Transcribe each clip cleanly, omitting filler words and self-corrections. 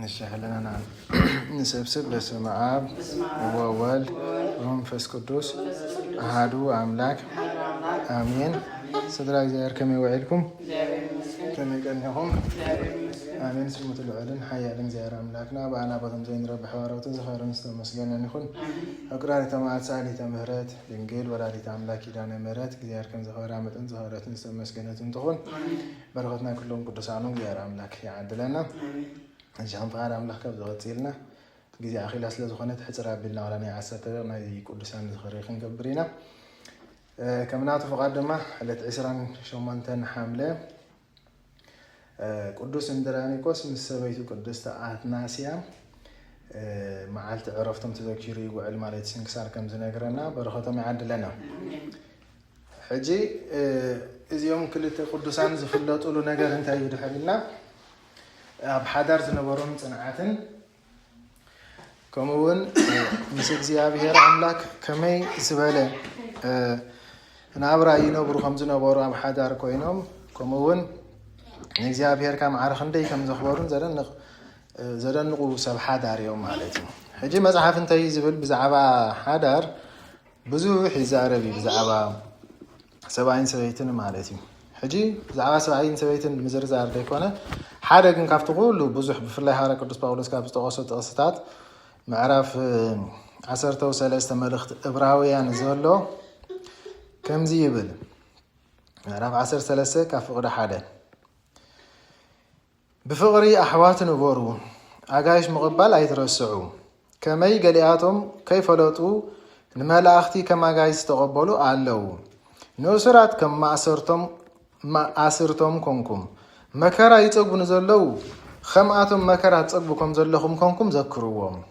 نشهلنا نسبسب باسم آب وولد ومنفس قدوس أحدو أملاك آمين. صدرك زيار كم يوعدكم كم يقنهم آمين. سمت العلن حيا لن زيار أملاكنا بأنا بطن زين رب حوارات زخير نستم مسجنا نخون أقرأ تمات سالي تمهرات لنجيل ولا لتعملاك دانا مرات زيار كم زخير عمت زخيرات نستم مسجنا تنتخون برغتنا كلهم قدسانهم زيار أملاك يعدلنا جام فعل أملاك كبدوات زيلنا جزء أخي الأصل زخنة حجر بالله ولا نعسى ما يقدسان زخيرين كبرينا كمنات فقدمة على عسران شومانتن حملة قدوس اندرانيكوس من السبيت قدوس تاعتناسيا معلت عرفتم تذكري وعلم على سنكسار كم زنقرنا برختم يعدلنا حجي إذا يوم كل قدوسان زفلات أولو نجار انتهي بدحلنا بحضر زنبرون صنعاتن كمون مسك زيابير أملاك كمي زبالة نابرا ينبرو خمسة نبرو أم حضر كوينهم كمون نزيابير كم عارخندي كم زخبرون زرن نقو سب حضر يوم عليهم حجي مزحف انتهي زبل بزعبا حضر بزو حزاربي بزعبا 70 سبعين مالتي حجي زعبا 70 سبعين مزرزار ديكونه حدا كن كافتقول بزح بفلاي حرا قدوس باولوس كابستقصت قصتات معرف 13 ملخت ابراويان زولو كم زيبل معرف 13 كفقد حدا بفقري احوات نبورو اغايش مقبل ايترسعو كمي قلياتهم كيف لطو نملاختي كما غايس تقبلوا علو نوسرات كما اسرتم كونكم مكرا يصقبون زلو خماتهم مكرا تصقبكم زلخم كونكم ذكروهم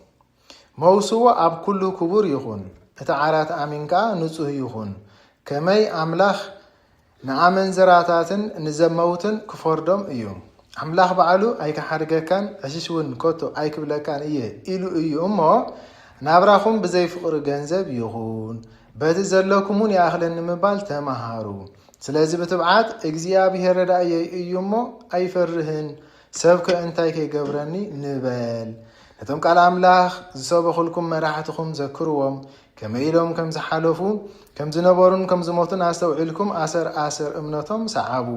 موسوا اب كل كبر يخون اتعارات امينكا نصح يخون كمي املاح نعمن زراتاتن نزموتن كفردم ايو املاح بعلو اي كحرجكان اششون كوتو اي كبلكان ايلو ايو امو نابراخم بزي فقر ገንዘብ يخون بهذا زلكمون يا اهل المبال تمهارو ስለዚህ በተባዓት እግዚአብሔር ረዳየ እዩሞ አይፈርህን ሰብከ እንታይ ከገብረኒ ንበል ነቶም ቃል አምላኽ ዝሰበኹልኩም መራሕትኩም ዘክርዎም ከመይሎም ከም ዝሓለፉ ከም ዝነበሩን ከም ዝሞቱን አስተውዕልኩም አሰር እምነቶም ሰዓቡ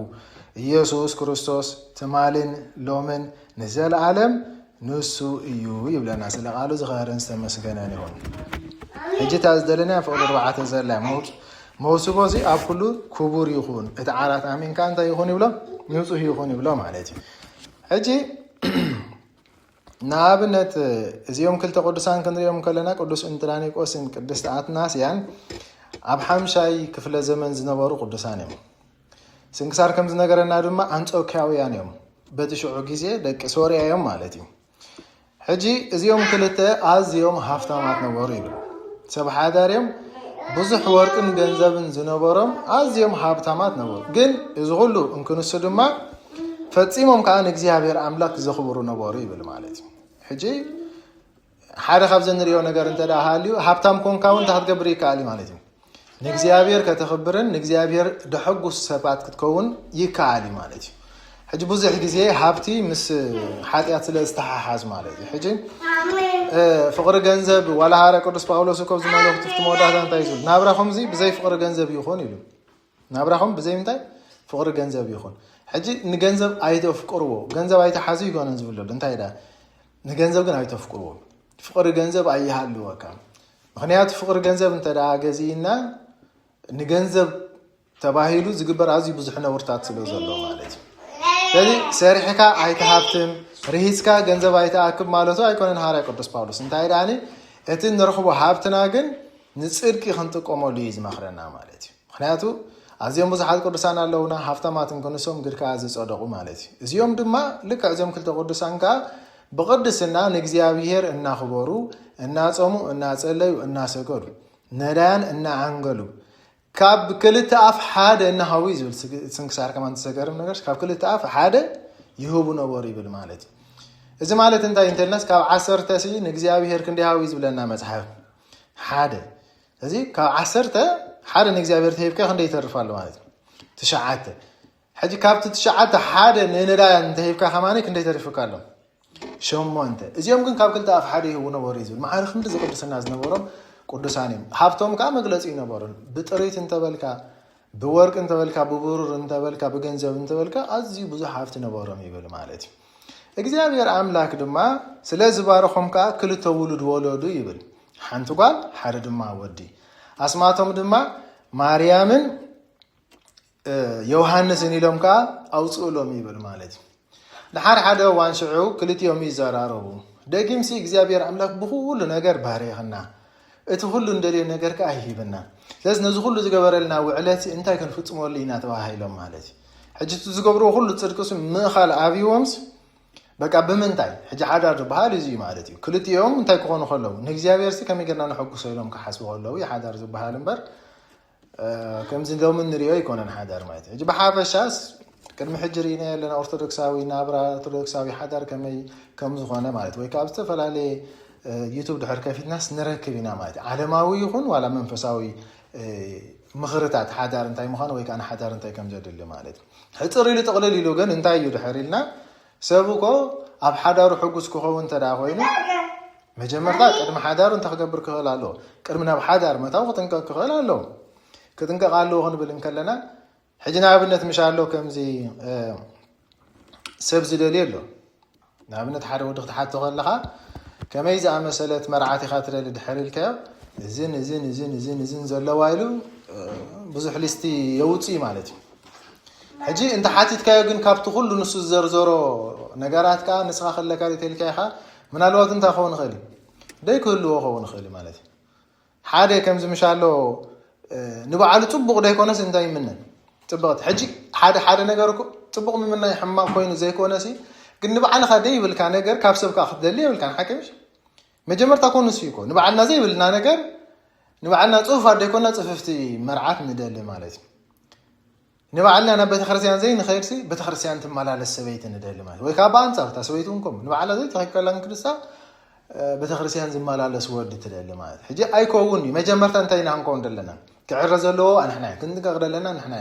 ኢየሱስ ክርስቶስ ተማልን ሎምን ንዘለዓለም ንሱ እዩ ይብለና ስለ ቃሉ ዝኸረን ዝተመስገነ ይሁን ሕጂ ታዝደለና ፍቅር 4 ዘላ موسوغوزي أبكلو كبور يخون اتعارات أمين كان تا يخون يبلا نوصه يخون يبلا مالتي هجي نابنت زيوم كل تقدسان كندريوم كلنا قدس انتراني قوسن قدس تاعتناس يعني أبحم شاي كفل زمن زنبارو قدسان يوم سنكسار كم زنقرنا دما أنطوكياويان يوم بتشعو جيزي دك سوريا يوم مالتي هجي زيوم كلتا از يوم هفتامات نبارو يبلا سبح دار يوم بزح ورقن ገንዘብን ዝነበሮም አዝዮም ሀብታማት ነበሩ ግን እዝሁሉ እንክንሱ ድማ ፈጺሞም ካን እግዚአብሔር አምላክ ዘኽብሩ ነበሩ ይብል ማለት ሕጂ ሓደ ካብ ዘንሪዮ ነገር እንተዳሃልዩ ሀብታም ኮንካውን ታትገብር ይካል ማለት ንእግዚአብሔር ከተኽብርን ንእግዚአብሔር ደሐጉስ ሰባት ክትከውን ይካል ማለት ሕጂ ብዙሕ ግዜ ሀብቲ ምስ ኃጢአት ስለዝተሓሓዝ ማለት ሕጂ فقر ገንዘብ ولا هارا قدوس باولوس كوب زمانو تفتمودات انت يزول نابراخم زي بزي فقر ገንዘብ يخون يلو نابراخم بزي منتاي فقر ገንዘብ يخون حجي نገንዘብ አይተፍቅርዎ ገንዘብ አይተሓዙ ይጎነን ዝብሎ እንታይ ዳ ንገንዘብ ግን አይተፍቅርዎ ፍቅር ገንዘብ አይሃልዎ ካም ምክንያቱ ፍቅር ገንዘብ እንተዳ ገዚና ንገንዘብ ተባሂሉ ዝግበር አዚ ብዙሕ ነውርታት ስለ ዘሎ ማለት ስለዚህ ሰሪሕካ አይተሃብትም رهيسك جنزب أكب مالته يكون هارا قدس باولوس انتهي داني اتن نرخبو هابتنا جن نصيركي خنتق أموليز مخرنا مالتي خناتو أزيوم بزحات قدسان اللونا هفتا ما تنكونسوم غير كازس أدقو مالتي زيوم دما لك أزيوم كلتا قدسان كا بقدسنا نجزيابير إننا خبرو إننا صومو إننا صليو إننا سكرو ندان إننا عنقلو كاب كلتا أف حادة إننا هاويزو سنكسار كمان تسكرم نغرش كاب كلتا أف حادة يهوبو نبوري بالمالتي إذا مالت أنت إنترنت كاب 10 تسي نجزيابير كندي هاويز بلنا مزحف حادة زي كاب 10 حادة نجزيابير تهيبكا خندي يترفالو مالتي تشعته حجي كاب تشعته حادة نندا انتهيبكا خماني كندي يترفكالو شمونت إزيهم كن كابكلت أفحريه ونوريزون ما عارف من ذكر الناس نورهم قدسانيم حافتهم كام جلس ينورون بطريقة أنت بالك بورك أنت بالك ببرر أنت بالك بجنزب أنت بالك أزي بزح حافت نورهم يقول مالتي እግዚአብሔር አምላክ ድማ ስለዝባረኹም ካ ክልተ ውሉድ ወለዱ ይብል ሓንቲ ጓል ሓደ ድማ ወዲ አስማቶም ድማ ማርያምን ዮሐንስን ኢሎም ካ አውጽኡሎም ይብል ማለት ለሓር ሓደ ዋንሽዑ ክልቲዮም ይዘራረቡ ደጊምሲ እግዚአብሔር አምላክ ብሁሉ ነገር ባሪኽና እቲ ሁሉ እንደሌለ ነገር ካ አይሂብና ስለዚህ ነዚ ሁሉ ዝገበረልና ውዕለት እንታይ ክንፍጽመሉ ኢና ተባሂሎም ማለት ሕጂ ዝገብሩ ሁሉ ጽድቅሱ ምኻል አብዮምስ በቃ በመንታይ ሕጂ ሓዳር ዝበሃል እዚ ማለት እዩ ክልቲኦም እንታይ ክኾኑ ከለው ንእግዚአብሔር ሲ ከመይገርና ንሐጉሶ ኢሎም ክሓስቡ ከለው ሓዳር ዝበሃል እምበር ከምዚ ሎም ንሪኦ ይኮነን ሓዳር ማለት ሕጂ ብሓፈሻስ ቅድሚ ሕጂ ሪኢና ያለና ኦርቶዶክሳዊ ናብራ ኦርቶዶክሳዊ ሓዳር ከመይ ከም ዝኾነ ማለት ወይ ካብ ዝተፈላለየ ዩቱብ ድሕር ከፊትናስ ንረክብ ኢና ማለት ዓለማዊ ይኹን ዋላ መንፈሳዊ ምኽርታት ሓዳር እንታይ ምዃኑ ወይ ከዓ ሓዳር እንታይ ከም ዘድሊ ማለት ሕፅር ኢሉ ጥቕልል ኢሉ ግን እንታይ እዩ ድሕር ኢልና ሰብኮ ኣብ ሓዳሩ ሕጉስ ክኸውን ተዳ ኮይኑ መጀመርታ ቅድሚ ሓዳሩ እንታይ ክገብር ክኽእል ኣለዎ ቅድሚ ናብ ሓዳር መታው ክጥንቀቕ ክኽእል ኣለዎ ክጥንቀቕ ኣለዎ ክንብል እንከለና ሕጂ ንኣብነት ምሻሎ ከምዚ ሰብ ዝደልዮ ኣሎ ንኣብነት ሓደ ወዲ ክትሓቶ ከለኻ ከመይ ዝኣመሰለት መርዓት ኢኻ ትደሊ ድሕር ኢልካዮ እዝን ዘለዋ ኢሉ ብዙሕ ሊስቲ የውፅእ ማለት እዩ ሕጂ እንተ ሓቲትካዮ ግን ካብቲ ኩሉ ንሱ ዘርዘሮ ነገራት ከዓ ንስኻ ከለካ ተልካይኻ ምናልባት እንታይ ክኸውን ይኽእል ደይክህልዎ ክኸውን ይኽእል ማለት እዩ ሓደ ከምዚ ምሻሎ ንባዕሉ ፅቡቕ ደይኮነስ እንታይ ይምነን ፅቡቕቲ ሕጂ ሓደ ነገር ፅቡቕ ምምናይ ሕማቕ ኮይኑ ዘይኮነሲ ግን ንባዕልኻ ደይብልካ ነገር ካብ ሰብካ ክትደሊ የብልካ ንሓከምሽ መጀመርታ ኮንሱ ይኮ ንባዕልና ዘይብልና ነገር ንባዕልና ፅፉፍ ደይኮና ፅፍፍቲ መርዓት ንደሊ ማለት እዩ ንባዕልና ናብ ቤተክርስትያን ዘይ ንኸይድሲ ቤተክርስትያን ትመላለስ ሰበይቲ ንደሊ ማለት ወይ ካብ አንጻር ታሰበይቱንኩም ንባዕላ ዘይ ተኸከላን ክርስታ ቤተክርስትያን ዝመላለስ ወዲ ትደሊ ማለት ሕጂ ኣይኮውን መጀመርታ እንታይ ናንኮን ደለና ክዕረ ዘለዎ ኣንሕና ክንጥቀቕ ደለና ንሕና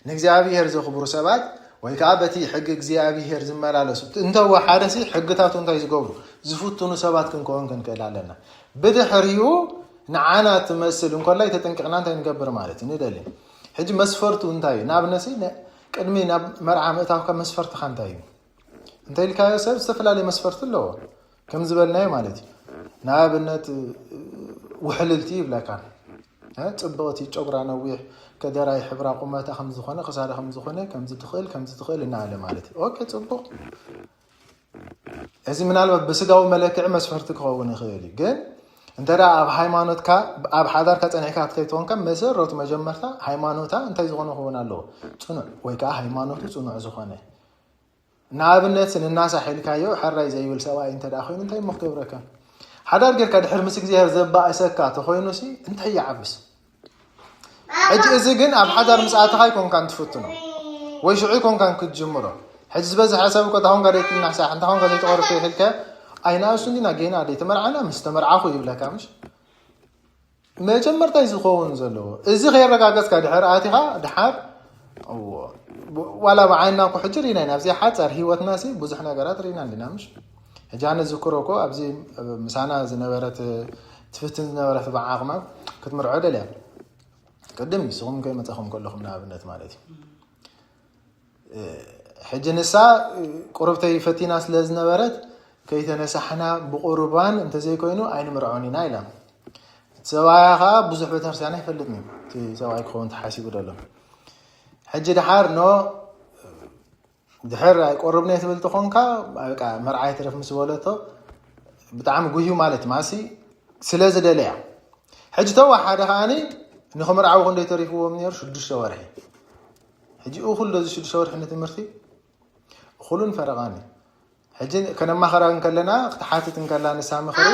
ንእግዚአብሔር ዘኽብሩ ሰባት ወይ ከዓ በቲ ሕጊ እግዚአብሔር ዝመላለሱ እንተው ሓደሲ ሕግታቱ እንታይ ዝገብሩ ዝፍትኑ ሰባት ክንከውን ክንክእል ኣለና ብድሕሪኡ ንዓና ትመስል እንኮላይ ተጠንቅቕና እንታይ ንገብር ማለት ንደሊ ሕጂ መስፈርቱ እንታይ ናብነሲ ቅድሚ ናብ መርዓ ምእታውካ መስፈርትኻ እንታይ እዩ እንታይ ኢልካዮ ሰብ ዝተፈላለየ መስፈርት ኣለዎ ከም ዝበልናዮ ማለት እዩ ንኣብነት ውሕልልቲ ይብለካ ፅብቕቲ ጨጉራ ነዊሕ ከደራይ ሕብራ ቁመታ ከም ዝኾነ ክሳዳ ከም ዝኾነ ከምዚ ትኽእል እናኣለ ማለት እዩ ኦኬ ፅቡቕ እዚ ምናልባት ብስጋዊ መለክዕ መስፈርቲ ክኸውን ይኽእል እዩ ግን እንተዳ ኣብ ሃይማኖትካ ኣብ ሓዳርካ ፀኒሕካ ክትከይትኾንካ መሰረቱ መጀመርታ ሃይማኖታ እንታይ ዝኾነ ክኸውን ኣለዎ ፅኑዕ ወይ ከዓ ሃይማኖቱ ፅኑዕ ዝኾነ ንኣብነት ንናሳሒልካዮ ሕራይ ዘይብል ሰብኣይ እንተዳ ኮይኑ እንታይ ሞ ክገብረካ ሓዳር ጌርካ ድሕር ምስ እግዚኣብሔር ዘባእሰካ ተኮይኑሲ እንታይ ይዓብስ ሕጂ እዚ ግን ኣብ ሓዳር ምስ ኣተኻ ይኮንካ እንትፍትኖ ወይ ሽዑ ይኮንካ ክትጅምሮ ሕጂ ዝበዝሐ ሰብ እኮ ታኹን ጋር ዘይትናሳሕ እንታኹን ጋር ዘይተቆርፍ ይሕልከ ኣይና እሱንዲና ጌና ደይ ተመርዓና ምስ ተመርዓኹ ይብለካ ምሽ መጀመርታ ዝኸውን ዘለዎ እዚ ከይረጋገፅካ ድሕር ኣቲኻ ድሓር ዋላ ብዓይንና እኮ ሕጂ ሪና ኢና ኣብዚ ሓፃር ሂወትናሲ ብዙሕ ነገራት ሪና ኣለና ምሽ ሕጂ ኣነ ዝክሮ እኮ ኣብዚ ምሳና ዝነበረት ትፍትን ዝነበረት ብዓቕማ ክትምርዖ ደልያ ቅድም ንስኹም ከይመፀኹም ከለኹም ንኣብነት ማለት እዩ ሕጂ ንሳ ቁርብተይ ፈቲና ስለ ዝነበረት ከይተነሳሕና ብቁርባን እንተዘይኮይኑ ኣይንምርዖን ኢና ኢላ ሰብኣያኻ ብዙሕ ቤተክርስትያን ኣይፈልጥኒ እቲ ሰብኣይ ክኸውን ተሓሲቡ ደሎ ሕጂ ድሓር ኖ ድሕር ኣይቆርብናይ ትብል ትኾንካ በቃ መርዓይ ትረፍ ምስ በለቶ ብጣዕሚ ጉህዩ ማለት ማሲ ስለ ዝደለያ ሕጂ ተዋ ሓደ ከዓኒ ንኽምርዓው ክንደይ ተሪፍዎም ነይሩ 6 ወርሒ ሕጂ እኹል ዶዚ 6 ወርሒ ንትምህርቲ እኹሉን ፈረቓኒ ሕጂ ከነማኸራን ከለና ክትሓትት እንከላ ንሳ ምኽሪ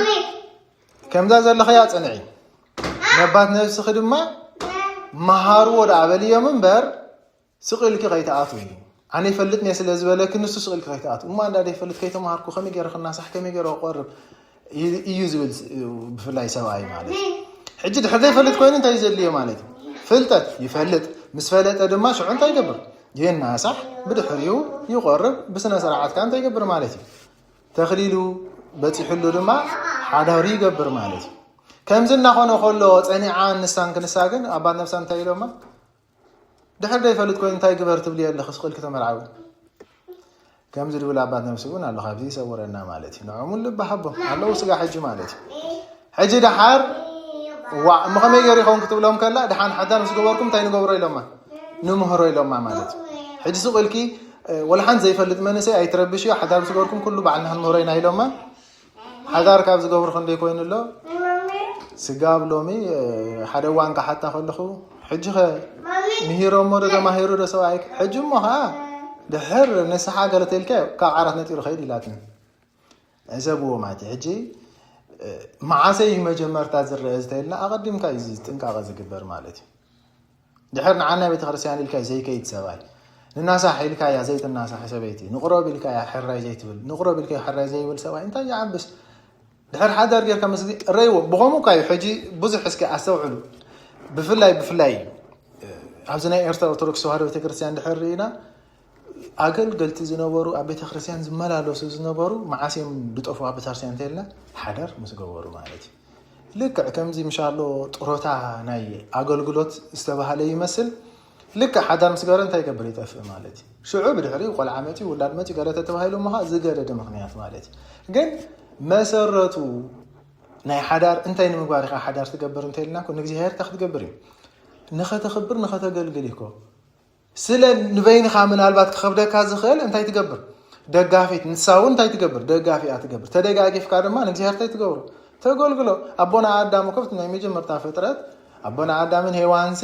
ከምዛ ዘለኸያ ፀንዒ ነባት ነብስኺ ድማ መሃርዎ ዳኣበልዮም እምበር ስቕኢልኪ ከይተኣትው እዩ ኣነ ይፈልጥ ነ ስለ ዝበለክ ንሱ ስቕኢልኪ ከይተኣትው እማ እንዳ ደይፈልጥ ከይተማሃርኩ ከመይ ገይረ ክናሳሕ ከመይ ገይረ ቆርብ እዩ ዝብል ብፍላይ ሰብኣይ ማለት ሕጂ ድሕር ዘይፈልጥ ኮይኑ እንታይ ዘድልዮ ማለት እዩ ፍልጠት ይፈልጥ ምስ ፈለጠ ድማ ሽዑ እንታይ ይገብር ይናሳሕ ብድሕሪኡ ይቆርብ ብስነ ስርዓትካ እንታይ ይገብር ማለት እዩ تخليلو بتحلو دما حداري قبر مالتي كم زلنا خونه خلو صنيعان نسان كنساغن ابا نفسان تايلوما دحر داي فلت كوين تاي قبر تبلي الله خسقل كتمرعو كم زل ولا ابا نفسون الله خافي يصورنا مالتي نعم لب حبه الله وسغا حج مالتي حج دحر مخمي يري خون كتب لهم كلا دحان حدا نس غبركم تاي نغبرو يلوما نمهرو يلوما مالتي حج سقلكي ولا حن زي فلت منسي اي تربشي حدا نس غبركم كله بعنا نمهرينا يلوما حدار كاب زغبر خندي كوين له سغاب لومي حدا وانك حتى خلخو حجخ مهيرو مودو ما هيرو دسو ايك حجمو ها دحر نسحا قالتلك كعرات نتير خيد لاتن عزبو ماتي حجي معاسي مجمرتا زرزتيلنا اقدم كايزي تنقا زغبر مالتي دحر نعنا بيت خرسيان الكاي زي كيت سباي الناس حيلك يا زيت الناس حسبيتي نقرب لك يا حراي زيت بل نقرب لك يا حراي زي بل سباي انت يا عبس دحر حدار غير كمسدي ريو بغمو كاي حجي بزح اسكي اسوعلو بفلاي ابزنا ارثوذكس وهارو تكريستيان دحرينا اقل قلت زنبرو ابي تكريستيان زملالو زنبرو معاسيم بطفوا ابي تكريستيان تيلنا حدر مسغورو مالتي لك كمزي ان شاء الله طروتا ناي اغلغلوت استبهاله يمثل لك حدر مسغورن تاي قبر يطف مالتي شعوب دحري قول عامتي ولاد متي قالت تبهايلو ما زغدد مخنيات مالتي ግን መሰረቱ ናይ حدار انتي نمغبارخ حدار تقبر انتيلنا كون እግዚአብሔር تخبر نختخبر نختገልግል ይኮ ስለ ንበይን ካምን አልባት ከخبደካ ዝኽል እንታይ ትገብር ደጋፊት ንሳው እንታይ ትገብር ደጋፊ አትገብር ተደጋጊፍ ካደማ እግዚአብሔር ታይ ትገብሩ ተገልግሎ አቦና አዳም ከፍት ነው የሚጀምርታ ፍጥረት አቦና አዳምን ሄዋንሲ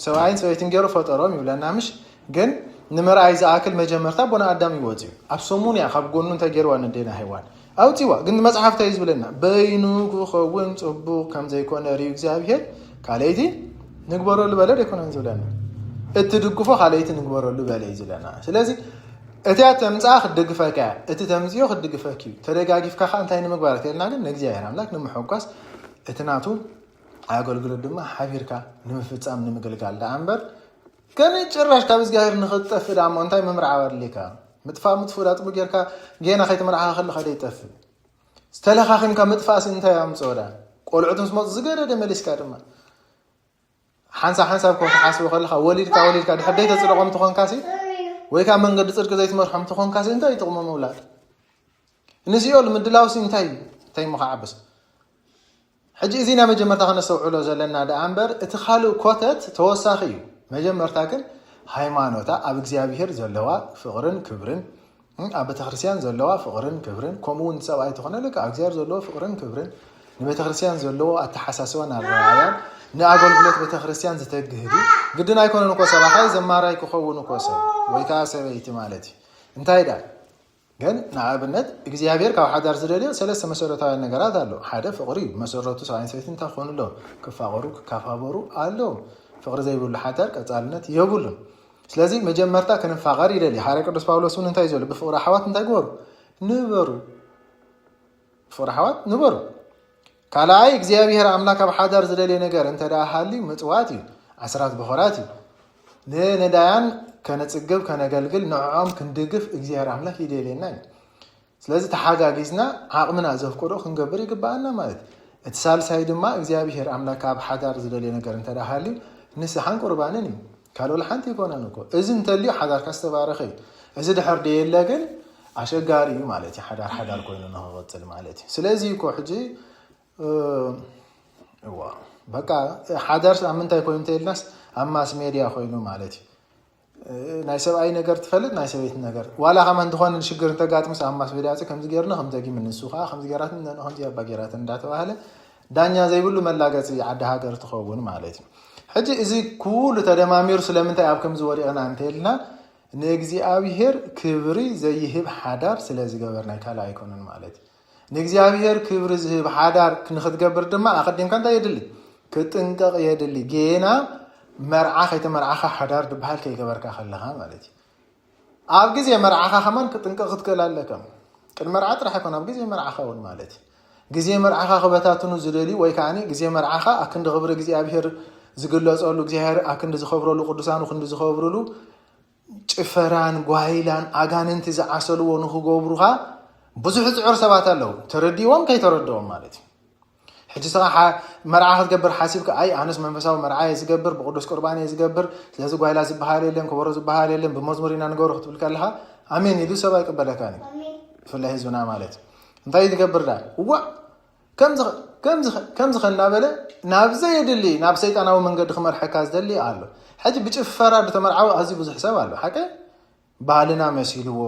ሰዋይን ሰይትን ገሩ ፈጠሮም ይብለናምሽ ግን ንምርአይ ዘአክል መጀመርታ አቦና አዳም ይወጪ አብሶሙን ያ ካብ ጎኑን ተገርዋን እንደና ሄዋን አውጪዋ ግን መጽሐፍ ታይዝ ብለና በይኑ ኮውን ጽቡ ከም ዘይኮነ ሪ እግዚአብሔር ካለይቲ ንግበረሉ በለድ ይኮነን ዝብለና እትድግፎ ካለይቲ ንግበረሉ በለይ ዝለና ስለዚህ እቲያት ተምጻኽ ድግፈካ እቲ ተምጽዮ ድግፈኪ ተደጋጊፍካ እንታይ ንምግባራት የልና ግን እግዚአብሔር አምላክ ንምሕጓስ እትናቱ አገልግሎ ድማ ሓቢርካ ንምፍጻም ንምገልጋል ዳንበር ከነ ጭራሽ ካብ እግዚአብሔር ንኽጠፍ ዳሞ እንታይ መምርዓ ወርሊካ ምጥፋ ምጥፉዳት ሙጌርካ ጌና ኸይተመርዓ ኸል ኸደ ይጠፍ ዝተለኻኺምካ ምጥፋስ እንታይ ያምጾዳ ቆልዑቱን ስሞት ዝገደደ መሊስካ ድማ حنسا بكون تحاسب خلها وليدك حديت تصلقهم تخون كاسي ويكا من قد تصرق زيت مرحم تخون كاسي انتي تقوم مولاد نسيول من دلاوسي انتي مخعبس حجي زينا مجمرتا خنا سوعلو زلنا دا انبر اتخالو كوتت توساخيو مجمرتا كن ሃይማኖታ አብ እግዚአብሔር ዘለዋ ፍቅርን ክብርን አብ ቤተክርስቲያን ዘለዋ ፍቅርን ክብርን ኮሙን ሰባይ ተኾነ ለካ እግዚአብሔር ዘለዎ ፍቅርን ክብርን ንቤተክርስቲያን ዘለዎ አተሐሳስበን አራያን ንአገልግሎት ቤተክርስቲያን ዝተግህዱ ግድን አይኮነን እኮ ሰባይ ዘማራይ ክኸውን እኮ ሰብ ወይ ካሰበይቲ ማለት እንታይ ዳ ግን ንአብነት እግዚአብሔር ካብ ሓዳር ዝደልዮ ሰለስተ መሰረታዊ ነገራት አለው ሓደ ፍቅሪ መሰረቱ ሳይንሳዊትን ተኾኑሎ ክፋቀሩ ክካፋበሩ አለው ፍቅሪ ዘይብሉ ሓዳር ቀጻልነት የብሉን ስለዚህ መጀመርታ ከነፋቀር ይደል ሐዋርያ ቅዱስ ጳውሎስ ምን እንታይ ይዘሉ በፍቅር አሕዋት እንታይ ጎሩ ንበሩ ፍቅር አሕዋት ንበሩ ካላይ እግዚአብሔር አምላክ ኣብ ሓዳር ዝደልየ ነገር እንተዳሃሊ ምጽዋት እዩ አስራት በሆራት እዩ ለነዳያን ከነጽግብ ከነገልግል ንዓም ክንድግፍ እግዚአብሔር አምላክ ይደልየና ስለዚህ ተሓጋጊዝና አቅምና ዘፍቆዶ ክንገብር ይግባአና ማለት እትሳልሳይ ድማ እግዚአብሔር አምላክ ኣብ ሓዳር ዝደልየ ነገር እንተዳሃሊ ንስሓን ቁርባንን እዩ ካልኦል ሓንቲ ይኮነን እኮ እዚ እንተልዩ ሓዳር ካስተባረኸ እዚ ድሕር ደየለግን አሸጋሪ እዩ ማለት እዩ ሓዳር ኮይኑ ንኽቕፅል ማለት እዩ ስለዚህ እኮ ሕጂ በቃ ሓዳር ኣብ ምንታይ ኮይኑ እንተይልናስ ኣብ ማስ ሜድያ ኮይኑ ማለት እዩ ናይ ሰብኣይ ነገር ትፈልጥ ናይ ሰበይቲ ነገር ዋላ ከማ እንትኾን ሽግር እንተጋጥምስ ኣብ ማስ ሜድያ ከምዚ ጌርና ከምዚ ጊም ንሱ ከዓ ከምዚ ጌራት ከምዚ ኣባ ጌራት እንዳተባሃለ ዳኛ ዘይብሉ መላገፂ ዓዲ ሃገር ትኸውን ማለት እዩ ሕጂ እዚ ኩሉ ተደማሚሩ ስለምንታይ ኣብ ከምዚ ወዲቕና እንተይልና ንእግዚአብሔር ክብሪ ዘይህብ ሓዳር ስለ ዝገበርና ካላ ኣይኮነን ማለት እዩ ንእግዚአብሔር ክብሪ ዝህብ ሓዳር ንኽትገብር ድማ ኣቐዲምካ እንታይ የድሊ ክጥንቀቕ የድሊ ጌና መርዓ ከይተመርዓኻ ሓዳር ድበሃል ከይገበርካ ከለኻ ማለት እዩ ኣብ ግዜ መርዓኻ ከማን ክጥንቀቕ ክትክእል ኣለካ ቅድሚ መርዓ ጥራሕ ኣይኮነ ኣብ ግዜ መርዓኻ እውን ማለት እዩ ግዜ መርዓኻ ክበታትኑ ዝደልዩ ወይ ከዓኒ ግዜ መርዓኻ ኣክንዲ ክብሪ እግዚኣብሔር ዝግለጸሉ እግዚአብሔር አክንድ ዝኸብረሉ ቅዱሳኑ ክንድ ዝኸብረሉ ጭፈራን ጓይላን አጋንንት ዝዓሰልዎ ንኽገብሩኻ ብዙሕ ዝዑር ሰባት ኣለው ተረዲዎም ከይተረድዎም ማለት እዩ ሕጂ ስኻ መርዓ ክትገብር ሓሲብካ ኣይ ኣነስ መንፈሳዊ መርዓ ዝገብር ብቅዱስ ቁርባን ዝገብር ስለዚ ጓይላ ዝበሃል የለን ከበሮ ዝበሃል የለን ብመዝሙር ኢና ንገብሮ ክትብል ከለኻ ኣሜን ኢሉ ሰብ ኣይቅበለካኒ ብፍላይ ህዝብና ማለት እንታይ ትገብር ዳ እዋ ከምዚ ከናበለ ናብ ዘየድሊ ናብ ሰይጣናዊ መንገዲ ክመርሐካ ዝደሊ ኣሎ ሕጂ ብጭፈራ ተመርዓዊ ኣዝዩ ብዙሕ ሰብ ኣሎ ሓቀ ባህልና መሲልዎ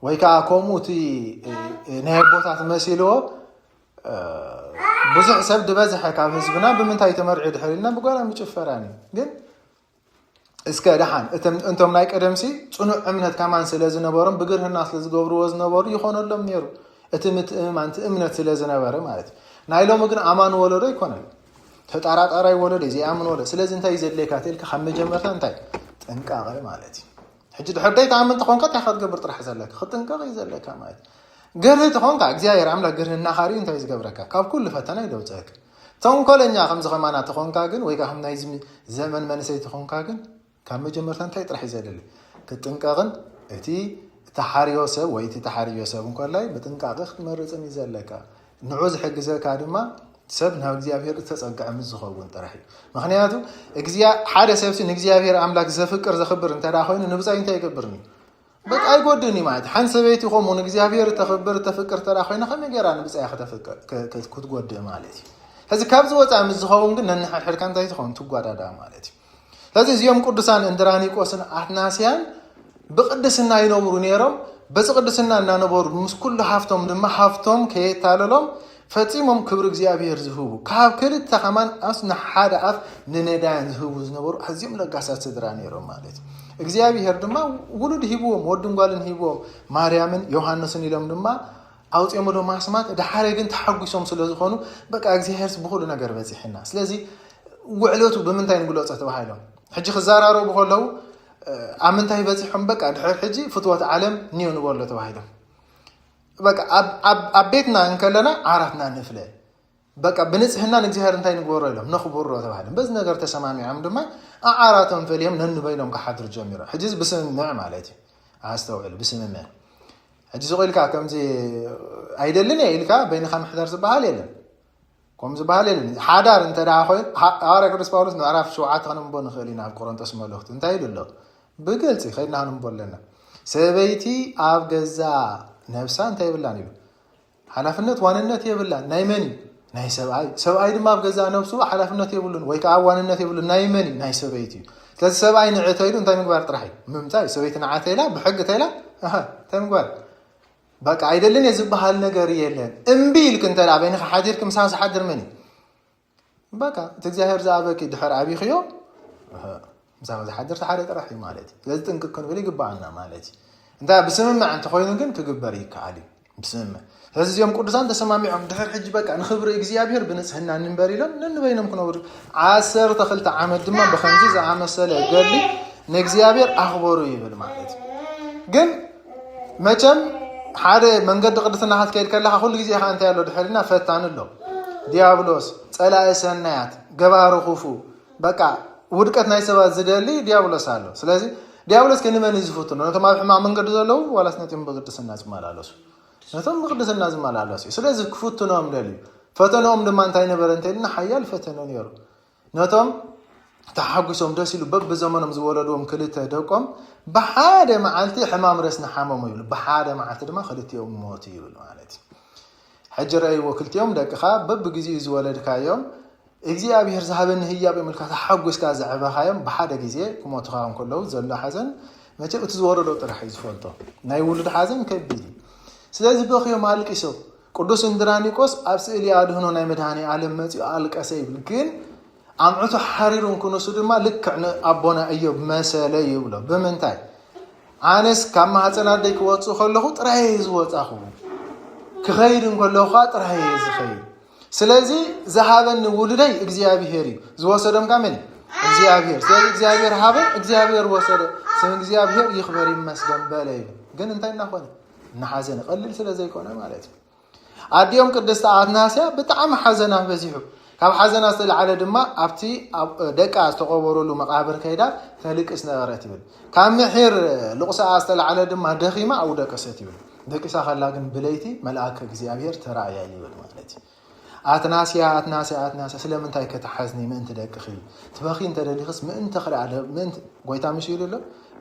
ወይ ከዓ ከምኡ እቲ ናይ ቦታት መሲልዎ ብዙሕ ሰብ ድበዝሐ ካብ ህዝብና ብምንታይ ተመርዒ ድሕሪልና ብጓላ ምጭፈራኒ ግን እስከ ደሓን እንቶም ናይ ቀደምሲ ፅኑዕ እምነት ከማን ስለ ዝነበሮም ብግርህና ስለ ዝገብርዎ ዝነበሩ ይኾነሎም ነይሩ እቲ ምትእምማን እምነት ስለ ዝነበረ ማለት ናይ ሎሚ ግን ኣማን ወለዶ ይኮነን ተጣራጣራይ ወለዶ ዘይኣምን ወለዶ ስለዚ እንታይ ዘለካ ተልካ ካብ መጀመርታ እንታይ ጥንቃቐ ማለት እዩ ሕጂ ድሕርደይ ተኣምን ተኾንካ እንታይ ክትገብር ጥራሕ ዘለካ ክትጥንቀቕ ዘለካ ማለት ገርህ ተኾንካ እግዚኣብሔር ኣምላክ ገርህና ኻሪዩ እንታይ ዝገብረካ ካብ ኩሉ ፈተና ይደውፀካ ተንኮለኛ ከምዚ ኸማና ተኾንካ ግን ወይ ከዓ ናይ ዘመን መንሰይ ተኾንካ ግን ካብ መጀመርታ እንታይ ጥራሕ ይዘለለ ክትጥንቀቕን እቲ ተሓርዮ ሰብ ወይ እቲ ተሓርዮ ሰብ እንኮላይ ብጥንቃቐ ክትመርፅን ይዘለካ ንዑ ዝሕግዘካ ድማ ሰብ ናብ እግዚኣብሔር ተፀግዕ ምስ ዝኸውን ጥራሕ እዩ ምክንያቱ ሓደ ሰብሲ ንእግዚኣብሔር ኣምላክ ዘፍቅር ዘኽብር እንተዳ ኮይኑ ንብፃይ እንታይ ይገብርኒ በቃ ኣይጎድኒ ማለት ሓንቲ ሰበይቲ ከምኡ ንእግዚኣብሔር ተኽብር ተፍቅር ተዳ ኮይና ከመይ ጌራ ንብፃይ ክትጎድእ ማለት እዩ ሕዚ ካብ ዝወፃእ ምስ ዝኸውን ግን ነንሕድሕድካ እንታይ ትኸውን ትጓዳዳ ማለት እዩ ስለዚ እዚኦም ቅዱሳን እንድራኒቆስን ኣትናስያን ብቅድስና ይነብሩ ነይሮም በዚ ቅድስና እናነበሩ ምስ ኩሉ ሃፍቶም ድማ ሃፍቶም ከየታለሎም ፈፂሞም ክብሪ እግዚኣብሔር ዝህቡ ካብ ክልተ ኸማን ኣስ ንሓደ ኣፍ ንነዳያን ዝህቡ ዝነበሩ ኣዝዮም ለጋሳት ስድራ ነይሮም ማለት እዩ እግዚኣብሔር ድማ ውሉድ ሂብዎም ወድን ጓልን ሂብዎም ማርያምን ዮሃንስን ኢሎም ድማ ኣውፅኦምሎም ኣስማት ድሓረ ግን ተሓጒሶም ስለ ዝኾኑ በቃ እግዚኣብሔር ብኩሉ ነገር በፂሕና ስለዚ ውዕለቱ ብምንታይ ንግለፆ ተባሂሎም ሕጂ ክዘራረቡ ከለዉ ኣብ ምንታይ በፂሖም በቃ ድሕር ሕጂ ፍትወት ዓለም ኒዮ ንበሎ ተባሂሎም በቃ ኣብ ቤትና እንከለና ዓራትና ንፍለ በቃ ብንፅህና ንእግዚኣብሔር እንታይ ንግበሮ ኢሎም ነኽብሮ ተባሂሎም በዚ ነገር ተሰማሚዖም ድማ ኣዓራቶም ፈልዮም ነንበይሎም ክሓድር ጀሚሮም ሕጂ ብስምምዕ ማለት እዩ ኣስተውዕሉ ብስምምዕ ሕጂ ዝቆኢልካ ከምዚ ኣይደልን እየ ኢልካ በይንኻ ምሕዳር ዝበሃል የለን ከምኡ ዝበሃል የለን ሓዳር እንተዳ ኮይኑ ሃዋርያ ቅዱስ ጳውሎስ ምዕራፍ 7 ክንንቦ ንኽእል ኢና ኣብ ቆሮንጦስ መልእኽቲ እንታይ ኢሉ ኣሎ ብግልፂ ከይድና ክንንቦ ኣለና ሰበይቲ ኣብ ገዛ ነብሳ እንታይ የብላን ኢሉ ሓላፍነት ዋንነት የብላን ናይ መን ናይ ሰብኣይ ድማ ኣብ ገዛ ነብሱ ሓላፍነት የብሉን ወይ ከዓ ዋንነት የብሉን ናይ መን ናይ ሰበይቲ እዩ ስለዚ ሰብኣይ ንዕተይሉ እንታይ ምግባር ጥራሕ እዩ ምምፃእ ሰበይቲ ንዓተይላ ብሕጊ ተይላ እንታይ ምግባር በቃ ኣይደልን እየ ዝበሃል ነገር የለን እምቢ ኢልክ እንተዳ በይንኻ ሓዲርክ ምሳን ዝሓድር መን እዩ በቃ እቲ እግዚኣብሔር ዝኣበኪ ድሕር ኣብይኽዮ ምሳን ዝሓድር ተሓደ ጥራሕ እዩ ማለት እዩ ስለዚ ጥንቅቅ ክንብል ይግባአና ማለት እዩ እንታይ ብስምምዕ እንተኮይኑ ግን ክግበር ይከኣል እዩ ብስምምዕ ስለዚ እዚኦም ቅዱሳን ተሰማሚዖም ድሕር ሕጂ በቃ ንኽብሪ እግዚኣብሔር ብንፅህና ንንበር ኢሎም ነንበይኖም ክነብሩ 12 ዓመት ድማ ብከምዚ ዝኣመሰለ ገሊ ንእግዚኣብሔር ኣኽበሩ ይብል ማለት እዩ ግን መቸም ሓደ መንገዲ ቅድስና ክትከይድ ከለካ ኩሉ ግዜ ኻ እንታይ ኣሎ ድሕሪና ፈታን ኣሎ ዲያብሎስ ፀላኢ ሰናያት ገባሪ ክፉ በቃ ውድቀት ናይ ሰባት ዝደሊ ዲያብሎስ ኣሎ ስለዚ ዲያብሎስ ከንመን ዝፍትኑ ነቶም ኣብ ሕማቅ መንገዲ ዘለዉ ዋላስ ነቶም ብቅድስና ዝመላለሱ ነቶም ብቅድስና ዝመላለሱ ስለዚ ክፍትኖም ደልዩ ፈተኖኦም ድማ እንታይ ነበረ እንተይልና ሓያል ፈተነ ነይሩ ነቶም ተሓጒሶም ደስ ኢሉ በብዘመኖም ዝወለድዎም ክልተ ደቆም ብሓደ መዓልቲ ሕማም ረስኒ ሓመሙ ይብሉ ብሓደ መዓልቲ ድማ ክልቲኦም ሞቱ ይብሉ ማለት እዩ ሕጂ ረእይዎ ክልቲኦም ደቅኻ በብግዜኡ ዝወለድካዮም እግዚኣብሔር ዝሃበኒ ህያብ የምልካ ተሓጒስካ ዘዕበኻዮም ብሓደ ግዜ ክሞቱኻ ከለዉ ዘሎ ሓዘን መቸም እቲ ዝወረዶ ጥራሕ እዩ ዝፈልጦ ናይ ውሉድ ሓዘን ከቢድ እዩ ስለዚ በኺዮም ኣልቂሶም ቅዱስ እንድራኒቆስ ኣብ ስእሊ ኣድህኖ ናይ መድሃኒ ዓለም መፂኡ ኣልቀሰ ይብል ግን ኣምዕቱ ሓሪሩን ክነሱ ድማ ልክዕ ኣቦና እዮብ መሰለ ይብሎ ብምንታይ ኣነስ ካብ ማህፀን ኣደይ ክወፅኡ ከለኹ ጥራይ ዝወፃኹ ክኸይድ እንከለኹ ጥራይ ዝኸይድ ስለዚ ዝሃበኒ ውሉደይ እግዚኣብሔር እዩ ዝወሰዶም ካ መን እግዚኣብሔር ስለዚ እግዚኣብሔር ሃበ እግዚኣብሔር ወሰደ ስም እግዚኣብሔር ይኽበር ይመስገን በለ ይብል ግን እንታይ እናኾነ ንሓዘን ቀሊል ስለ ዘይኮነ ማለት እዩ ኣዲኦም ቅድስቲ ኣትናስያ ብጣዕሚ ሓዘና በዚሑ ካብ ሓዘና ዝተለዓለ ድማ ኣብቲ ደቃ ዝተቐበረሉ መቃብር ከይዳ ተልቅስ ነበረት ይብል ካብ ምሒር ልቕሳኣ ዝተለዓለ ድማ ደኺማ ኣብኡ ደቀሰት ይብል دقيسا خلاقن بليتي ملائكة እግዚአብሔር ተራእያ ይብል ማለት አትናስያ ስለምንታይ ከተሐዝኒ ምን ተደቅኺ ትበኺ እንተደሊኽስ ምን ተኽላ ምን ጎይታ ምሽ ይልሎ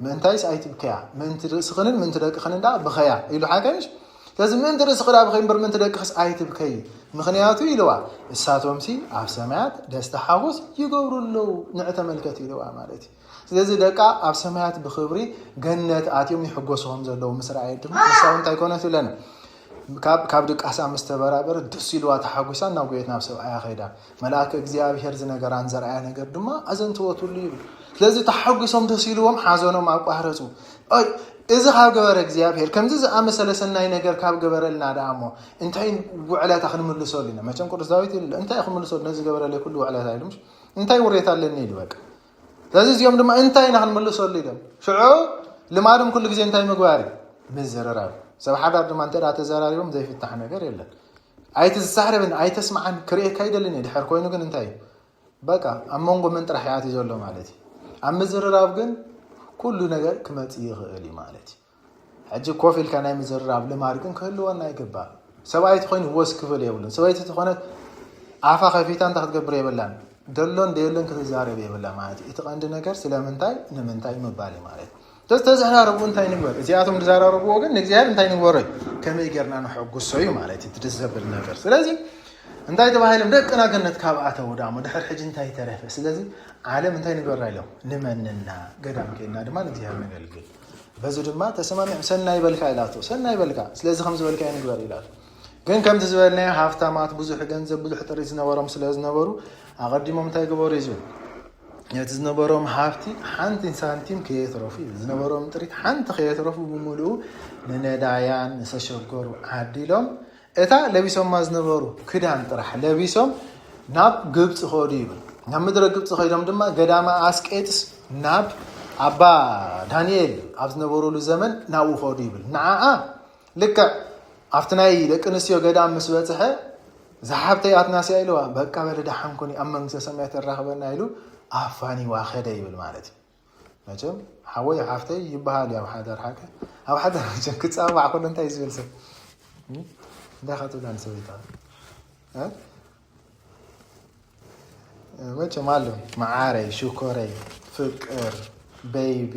ምን ታይስ አይትብከያ ምን ትርስኽንን ምን ተደቅኽን እንዳ በኸያ ይሉ ሓቀንሽ ስለዚህ ምን ትርስኽላ በኸይን በር ምን ተደቅኽስ አይትብከይ ምክንያቱ ይለዋ እሳቶምሲ ኣብ ሰማያት ደስታ ሓጎስ ይገብሩሉ ንዕተ መልከት ይለዋ ማለት ስለዚህ ደቃ ኣብ ሰማያት ብኽብሪ ገነት ኣትዮም ይሕጎስዎም ዘለው ምስራኤል ድማ ምሳው እንታይ ኮነት ይለን ካብ ድቃሳ መስተበራበር ደስ ይልዋ ተሓጉሳ ናብ ጎይት ናብ ሰብ ኣያ ኸይዳ መልአከ እግዚአብሔር ዝነገራን ዘርአያ ነገር ድማ ኣዘንትወቱሉ ይብል ስለዚህ ተሓጉሶም ደስ ይልዎም ሓዘኖም ኣቋረፁ እዚ ካብ ገበረ እግዚአብሔር ከምዚ ዝኣመሰለ ሰናይ ነገር ካብ ገበረልና ዳሞ እንታይ ውዕላታ ክንምልሰሉ ኢና መቸም ቅዱስ ዳዊት ይብል እንታይ ክንምልሰሉ ነዚ ገበረለ ኩሉ ውዕላታ ኢሉምሽ እንታይ ውሬታ ኣለኒ ኢሉ በቃ ስለዚህ እዚኦም ድማ እንታይ ኢና ክንምልሰሉ ኢሎም ሽዑ ልማዶም ኩሉ ግዜ እንታይ ምግባር ምዝርራብ ሰብ ሓዳር ድማ እንተ ተዘራሪቦም ዘይፍታሕ ነገር የለን ኣይትዝሳሕረብን ኣይተስማዓን ክርኤካ ይደልን ድሕር ኮይኑ ግን እንታይ በቃ ኣብ መንጎ ምን ጥራሕ ያት ዘሎ ማለት ኣብ ምዝርራብ ግን ኩሉ ነገር ክመጽ ይኽእል ማለት ሕጂ ኮፍ ኢልካ ናይ ምዝርራብ ልማድ ግን ክህልወና ይግባእ ሰብኣይቲ ኮይኑ ወስ ክፍል የብሉን ሰበይቲ ትኾነት ኣፋ ከፊታ እንታይ ክትገብር የብላን ደሎን ደየለን ክትዛረብ የብላ ማለት እቲ ቀንዲ ነገር ስለምንታይ ንምንታይ ምባል ማለት ተዘራረቡ እንታይ ንግበር እዚኣቶም ተዘራረቡ ወገን ንግዚአብሔር እንታይ ንግበር ከመይ ጌርና ንሕጉሶ እዩ ማለት ትድዘብል ነገር ስለዚህ እንታይ ተባሂሎም ደቅና ገነት ካብ ኣተው ዳሞ ድሕር ሕጂ እንታይ ተረፈ ስለዚህ ዓለም እንታይ ንግበር ኢሎም ንመንና ገዳም ከይና ድማ ንግዚአብሔር ነገልግል በዚ ድማ ተሰማሚዕ ሰናይ በልካ ኢላቶ ሰናይ በልካ ስለዚህ ከም ዝበልካ ንግበር ኢላቶ ግን ከምቲ ዝበልናዮ ሃፍታማት ብዙሕ ገንዘብ ብዙሕ ጥሪት ዝነበሮም ስለዝነበሩ ኣቐዲሞም እንታይ ገበሩ እዩ ነቲ ዝነበሮም ሃፍቲ ሓንቲ ሳንቲም ከየትረፉ ዝነበሮም ጥሪት ሓንቲ ከየትረፉ ብምሉኡ ንነዳያን ንተሸገሩ ዓዲሎም እታ ለቢሶማ ዝነበሩ ክዳን ጥራሕ ለቢሶም ናብ ግብፂ ኸዱ ይብል ናብ ምድረ ግብፂ ኸይዶም ድማ ገዳማ ኣስቄጥስ ናብ ኣባ ዳንኤል ኣብ ዝነበሩሉ ዘመን ናብኡ ኸዱ ይብል ንዓኣ ልክዕ ኣብቲ ናይ ደቂ ኣንስትዮ ገዳም ምስ በፅሐ ዝሓብተይ ኣትናስያ ኢለዋ በቃ በለዳሓን ኮኒ ኣብ መንግስተ ሰማያት ተራኽበና ኢሉ ኣፋኒ ዋኸደ ይብል ማለት መቸም ሓወይ ሓፍተይ ይበሃል ኣብ ሓዳር ሓቀ ኣብ ሓዳር መቸም ክፃዋዕ ኩሉ እንታይ ዝብል ሰብ እንታይ ካትብላን ሰበይታ መቸም ኣሎ መዓረይ ሽኮረይ ፍቅር ቤይቢ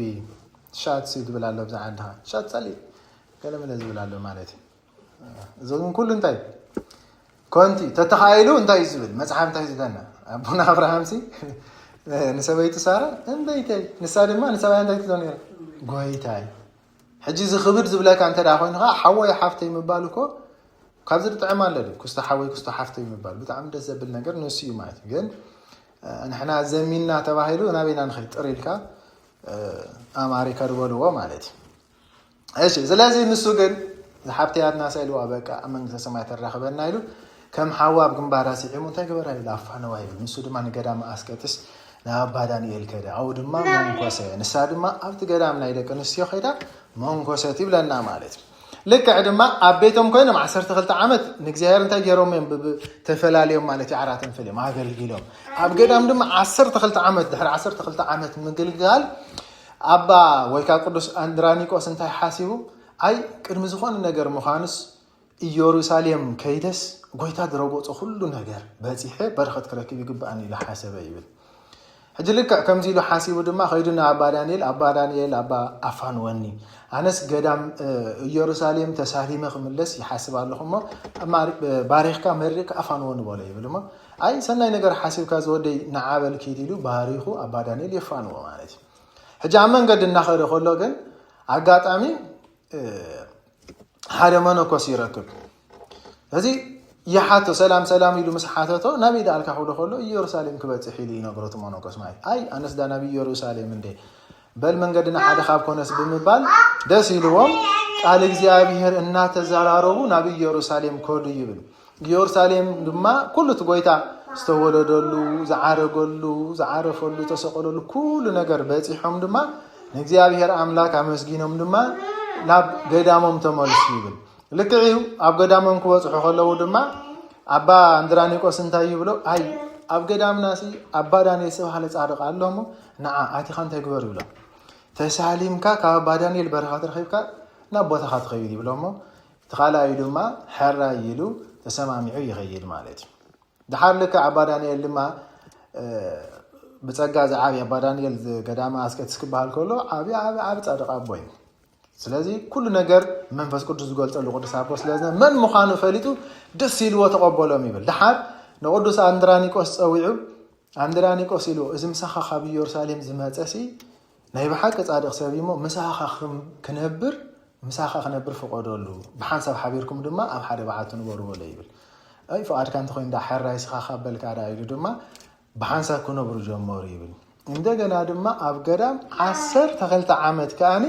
ሻትሲ ዝብል ኣሎ ብዛ ዓድኻ ሻት ጸሊ ገለመለ ዝብል ኣሎ ማለት እዩ እዞም ኩሉ እንታይ ኮንቲ ተተኻኢሉ እንታይ ዝብል መፅሓፍ እንታይ ዝደና ኣቡና ኣብርሃምሲ ንሰበይቱ ሳራ እንበይተይ ንሳ ድማ ንሰብኣይ እንታይ ትዞ ነይራ ጎይታይ ሕጂ ዝኽብድ ዝብለካ እንተ ዳ ኮይኑ ከዓ ሓወይ ሓፍተይ ምባል እኮ ካብዚ ጥዕም ኣሎ ኩስተ ሓወይ ኩስተ ሓፍተይ ምባል ብጣዕሚ ደስ ዘብል ነገር ንሱ እዩ ማለት ግን ንሕና ዘሚና ተባሂሉ ናበይና ንኸይድ ጥሪ ኢልካ ኣማሪካ ድበልዎ ማለት እዩ እሺ ስለዚ ንሱ ግን ዝሓብተያትና ሳይልዋ በቃ ኣብ መንግስተ ሰማያት ተራኽበና ኢሉ ከም ሓዋ ኣብ ግንባራ ሲዒሙ እንታይ ገበራ ኢሉ ኣፋነዋ ይብል ንሱ ድማ ንገዳም ኣስቄጥስ ናብ ኣባ ዳንኤል ከዳ ኣብኡ ድማ መንኮሰ ንሳ ድማ ኣብቲ ገዳም ናይ ደቂ ኣንስትዮ ኸይዳ መንኮሰት ይብለና ማለት እዩ ልክዕ ድማ ኣብ ቤቶም ኮይኖም 12 ዓመት ንእግዚአብሔር እንታይ ገይሮም ተፈላለዮም ማለት እዩ ዓራትን ፈልዮም ኣገልጊሎም ኣብ ገዳም ድማ 12 ዓመት ድሕሪ 12 ዓመት ምግልጋል ኣባ ወይካ ቅዱስ ኣንድራኒቆስ እንታይ ሓሲቡ ኣይ ቅድሚ ዝኾነ ነገር ምዃንስ ኢየሩሳሌም ከይደስ ጎይታ ዝረጎፆ ኩሉ ነገር በፂሐ በረኸት ክረክብ ይግባአኒ ኢሉ ሓሰበ ይብል ሕጂ ልክዕ ከምዚ ኢሉ ሓሲቡ ድማ ከይዱና ኣባ ዳንኤል ኣባ ኣፋንወኒ ኣነስ ገዳም ኢየሩሳሌም ተሳሊመ ክምለስ ይሓስብ ኣለኹ እሞ ባሪኽካ መሪቕካ ኣፋንወኒ በሎ ይብል እሞ ኣይ ሰናይ ነገር ሓሲብካ ዝወደይ ንዓበል ኪድ ኢሉ ባሪኹ ኣባ ዳንኤል የፋንዎ ማለት እዩ ሕጂ ኣብ መንገዲ እናኸደ ከሎ ግን ኣጋጣሚ ሓደ መነኮስ ይረክብ እዚ يحاتو سلام يلو مسحاتو نبي دالك حوله خلو يروساليم كبتصح لي ينغرو تمونوكس ماي اي انس دا نبي يروساليم اندي بل منغدنا حدا خاب كونس بمبال دس يلوم قال እግዚአብሔር እና ተዛራረቡ نبي يروساليم كود يبل يروساليم دما كله تغويتا استولدلو زعارفلو تسقللو كل ነገር በጽሖም ድማ እግዚአብሔር አምላክ አመስግኖም ድማ ናብ ገዳሞም ተመልሱ ይብል ልክዒው ኣብ ገዳሞም ክወጽሑ ከለው ድማ ኣባ አንድራኒቆስ እንታይ ይብሎ አይ ኣብ ገዳምናሲ ኣባ ዳንኤል ሰብሃለ ጻድቅ ኣለሞ ንዓ ኣቲኻ እንታይ ግበር ይብሎ ተሳሊምካ ካብ ኣባ ዳንኤል በረኻ ትረኺብካ ናብ ቦታኻ ትኸይድ ይብሎሞ تخالا يدوما حرا يلو تسمامعو يغير مالتي دحار لك عبا دانيال لما بتصقع زعابي عبا دانيال قداما اسكت سكبها كله عابي صادق ابوي ስለዚህ ኩሉ ነገር መንፈስ ቅዱስ ዝገልጸሉ ቅዱስ አፖስ ስለዚህ መን ምዃኑ ፈሊጡ ደስ ይልዎ ተቀበሎም ይብል ድሓር ንቅዱስ አንድራኒቆስ ፀዊዑ አንድራኒቆስ ኢሉ እዚ ምሳኻ ካብ ኢየሩሳሌም ዝመፀሲ ናይ ብሓቂ ጻድቕ ሰብ እሞ ምሳኻ ክነብር ፍቀደሉ ብሓንሳብ ሓቢርኩም ድማ ኣብ ሓደ በዓቱ ንበሩ ወለ ይብል አይ ፍቃድካ እንተኮይን ዳ ሓራይስኻ ካበልካ ዳ ኢሉ ድማ ብሓንሳብ ክነብሩ ጀመሩ ይብል እንደገና ድማ ኣብ ገዳም 12 ዓመት ከኣኒ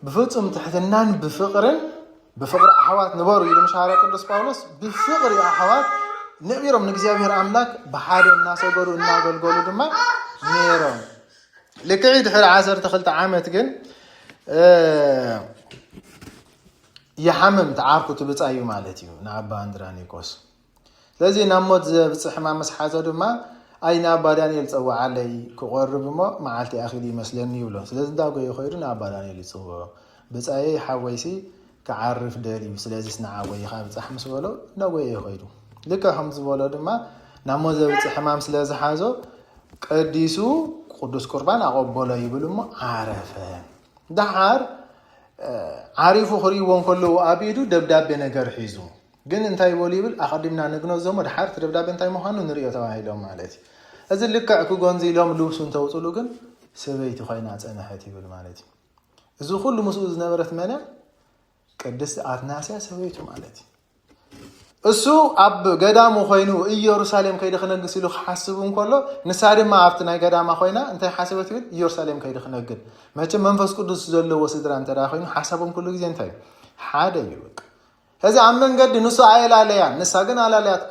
بفصم تحتنان بفقر أحوات نبارو يلو مشاعر قدس باولوس بفقر أحوات نبيرم نجزيابير أملاك بحار الناس يقولوا الناس يقولوا دما نيرم لكعيد حر 10 عامات جن يحمم تعاركو تبصايو مالتيو نابا اندرانيكوس لذي نموت بصحما مسحازو دما أينا بادانيل تصوى علي كقرب ما معلتي أخي دي مسلني يبلون سلازم داقو يخيرون بادانيل يتصوى بس أي حويسي كعرف داري سلازم نعوي خابت أحمس ولو ناقو يخيرو لك حمز ولو دما نموذ حمام سلاز حازو قديسو قدس قربان أقبولا يبلون ما عارفه دحار عارفو خريبون كله أبيدو دبداب بنقر حيزو ግን እንታይ ወሊ ይብል አቀድምና ንግኖዘሞ ድሓር ተደብዳቤ እንታይ መዃኑ ንሪኦ ተባሂሎም ማለት እዩ እዚ ልክዕ ክጎንዚ ኢሎም ልብሱን ተውፅሉ ግን ሰበይቲ ኮይና ፀንሐት ይብል ማለት እዩ እዚ ኩሉ ምስኡ ዝነበረት መነ ቅድስት አትናስያ ሰበይቱ ማለት እዩ እሱ ኣብ ገዳሙ ኮይኑ ኢየሩሳሌም ከይደ ክነግስ ኢሉ ሓስቡ እንከሎ ንሳ ድማ ኣብቲ ናይ ገዳማ ኮይና እንታይ ሓሰበት ይብል ኢየሩሳሌም ከይደ ክነግድ መቸ መንፈስ ቅዱስ ዘለዎ ስድራ እንተዳ ኮይኑ ሓሳቦም ኩሉ ግዜ እንታይ ሓደ እዩ هذا عمن قد نسوا عيل عليها نساقن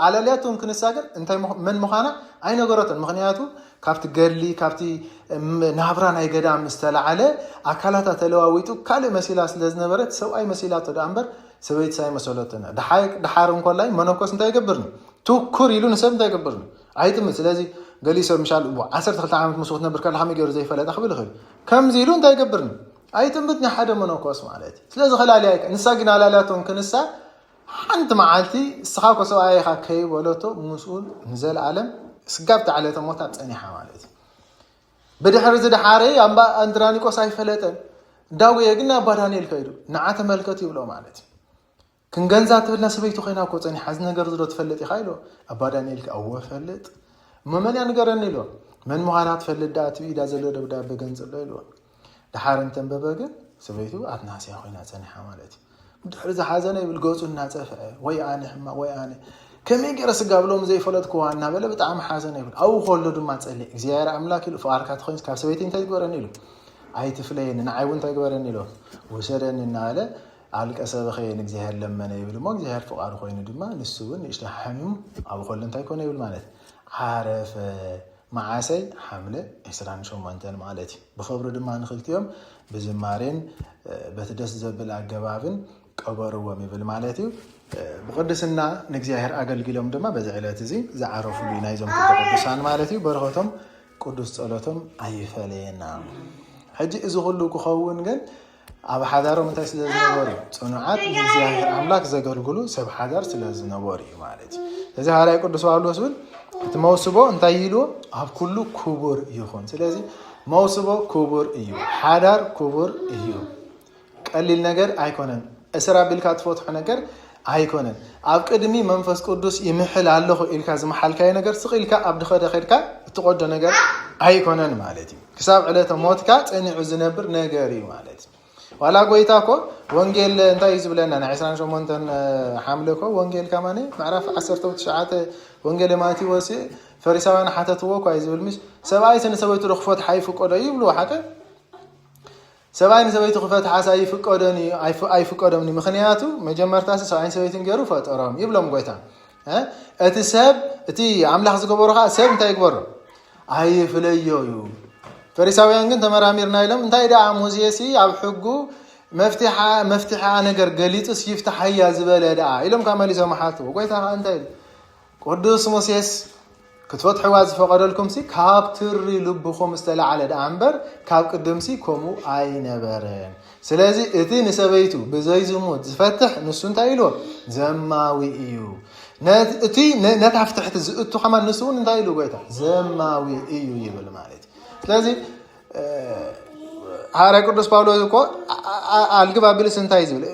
علالياتهم كنساقن انت من مخانا اين قرأتن مخنياتو كافت قرلي كافتي نهبران اي قدام مستلع عليه اكالات تلواويتو كالي مسيلات لازنبرت سو اي مسيلات دعنبر سويت ساي مسولتنا دحارم كولاي منوكوس انت يقبرن تو كوريلو نسب انت يقبرن عيتم سلازي قالي سو مشال 10 عامت مسوت نبر كان حمي جور زي فلا خبل خير كم زيلو انت يقبرن أيتم بدنا حدا منوكوس مالتي سلازم خلالي هيك نساقنا على لاتهم كنسا حنت معالتي السخاكو سو اي خاكي ولوتو مسؤول نزل عالم سقابت على تموت تصنيحه مالتي بدحر زد حاري امبا اندرانيكو سايفلتن داوي يغنا بادانيل كيدو نعات ملكتي يبلو مالتي كنغنزات بلنا سبيتو خينا كو صني حزن ነገር ዝዶ ተፈልጥ ይخايلو አባዳኒል ከአወ ፈልጥ መመን ያንገረን ይሎ ምን መሃናት ፈልዳት ቢዳ ዘሎ ደብዳቤ ገንጽሎ ይሎ دحارن تنببغن سبيتو አትናስያ ሆይና ጸንሐ ማለት ድሕሪ ዝሓዘነ ይብል ገጹና ጸፈ ወይ ኣነ ሕማ ወይ ኣነ ከመይ ገረ ስጋብሎም ዘይፈለጥኩ ዋና በለ በጣም ሓዘነ ይብል አው ሆሎ ድማ ጸሊ እግዚአብሔር አምላክ ይሉ ፍቃርካ ተኾይንስ ካብ ሰበይቲ እንታይ ትግበረን ይሉ ኣይትፍለየን ንዓይው እንታይ ትግበረን ይሉ ወሰደን እናለ አልቀሰ በኸየን እግዚአብሔር ለመነ ይብል ሞ እግዚአብሔር ፍቃር ኮይኑ ድማ ንሱውን ይሽታሐም አው ሆሎ እንታይ ኮነ ይብል ማለት ዓረፈ معاسي حملة إسران شو مانتن مالتي بخبر دمان خلتيهم بزمارين بتدس زبل عجبابن كبروا مبل مالتي بقدسنا نجزيهر أقل قلهم دما بزعلات زي زعرفوا لي نايزهم كقدسان مالتي برغتهم قدس صلاتهم أي فلينا حجي إذا خلوا كخون جن أب حذارهم من تسلز نواري صناعات نجزيهر أملاك زجر قلوا سب حذار سلز نواري مالتي إذا هراي قدس وعلو سول تموسبو انتايلو اب كله كبر يخون ስለዚህ موسبو كبر እዩ حدار كبر እዩ ቀሊል ነገር አይኮነን እስራ ቢልካ ተፈትሑ ነገር አይኮነን ኣብ ቅድሚ መንፈስ ቅዱስ ይምሕል ኣለኹ ኢልካ ዝመሐልካይ ነገር ስቂልካ ኣብ ድኸደ ኸድካ እትቆዶ ነገር አይኮነን ማለት እዩ ክሳብ ዕለተ ሞትካ ጸኒዑ ዝነብር ነገር እዩ ማለት እዩ ዋላ ጎይታኮ ወንጌል እንታይ ይዝብለና ና 28 ሓምለኮ ወንጌል ከማኔ ምዕራፍ 19 ወንጌል ማቴዎስ ፈሪሳውያን ሓተትዎ ኮይ ዝብል ምስ ሰብኣይ ሰበይቱ ረኽፎት ሓይፍቆዶ ይብሉ ሓቀ ሰብኣይ ሰበይቱ ክፈት ሓሳይ ይፍቆዶኒ ኣይፍቆዶምኒ ምኽንያቱ መጀመርታስ ሰብኣይ ሰበይትን ገሩ ፈጠሮም ይብሎም ጎይታ እቲ ሰብ እቲ ኣምላኽ ዝገበሮኻ ሰብ እንታይ ይግበሮ ኣይፍለዮ እዩ ፈሪሳውያን ግን ተመራሚርና ኢሎም እንታይ ዳ ሙሴሲ ኣብ ሕጉ መፍትሓ ነገር ገሊጽስ ይፍታሕያ ዝበለ ዳ ኢሎም ካመሊሶም ሓቱ ጎይታ እንታይ ቅዱስ ሙሴስ ክትፈትሕዋ ዝፈቀደልኩም ሲ ካብ ትሪ ልብኹም ዝተላዓለ ዳ እምበር ካብ ቅድምሲ ከምኡ ኣይነበረን ስለዚ እቲ ንሰበይቱ ብዘይ ዝሙት ዝፈትሕ ንሱ እንታይ ኢልዎ ዘማዊ እዩ እቲ ነታ ፍትሕቲ ዝእቱ ከማ ንሱ እውን እንታይ ኢሉ ጎይታ ዘማዊ እዩ ይብል ማለት ስለዚ حارة قدس باولو يقول الجبا بلس انتاي زبل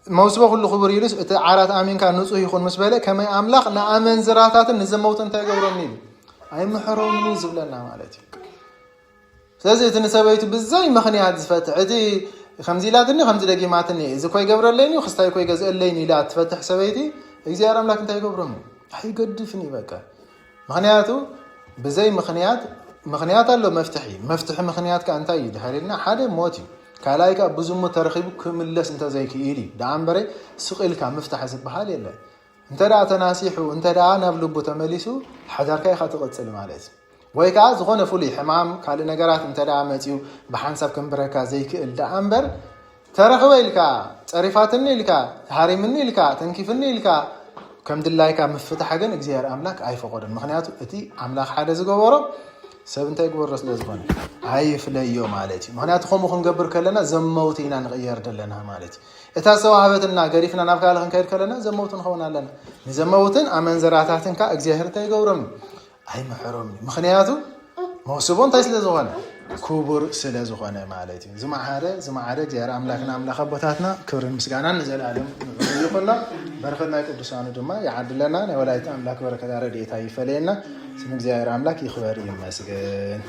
موسبه كل خبر يلس عارات آمين كان نصوه يكون مسبله كما أملاق نأمن زراتات نزموت انتاي قبرني أي محروم زبلنا مالتي لازم تنسبيت بالزاي مخنيات فتح عدي خمزيلاتني خمزي لقيماتني إذا كوي قبر الليني وخستاي كوي جزء الليني لا تفتح سبيتي إذا أملاك انتاي قبرني حي قدفني بكا مخنياتو بزاي مخنيات له مفتح مخنيات كأنتاي دحرينا حدا موتي كلايك بزوم ترخيب كملس انت زي كيلي دعمبري سقيل كان مفتح حسب بحال يلا انت دا تناسيح وانت دا نبلب تملسو حجر كاي خاطقتسل مالت ويكا زغونه فولي حمام قال نغرات انت دا متيو بحنسب كمبركا زي كيل دعمبر ترخوي لكا صريفاتني لكا هاريمني لكا تنكيفني لكا كم دلايكا مفتح حاجه اغزيار املاك ايفقدن مخنياتو اتي املاك حدا زغبورو سب انت يقول رسول زبان هاي فليو مالتي معناته خو مخن قبر كلنا زموتينا نغير دلنا مالتي اتا سواهبتنا غريفنا نافقالن كير كلنا زموتن خونا لنا نزموتن امن زراتاتن كا اغزيهر تاي غورم اي محروم مخنياتو موسبون تايس لزوان كبر سلازوخانه مالتي زمعاره جير املاكنا املاك ابوتاتنا كبر مسغانا نزلالم يقولنا برختنا قدسانو دما يعدلنا ولايت املاك بركه رضيتا يفلينا سم እግዚአብሔር አምላክ ይخبر ይመስገን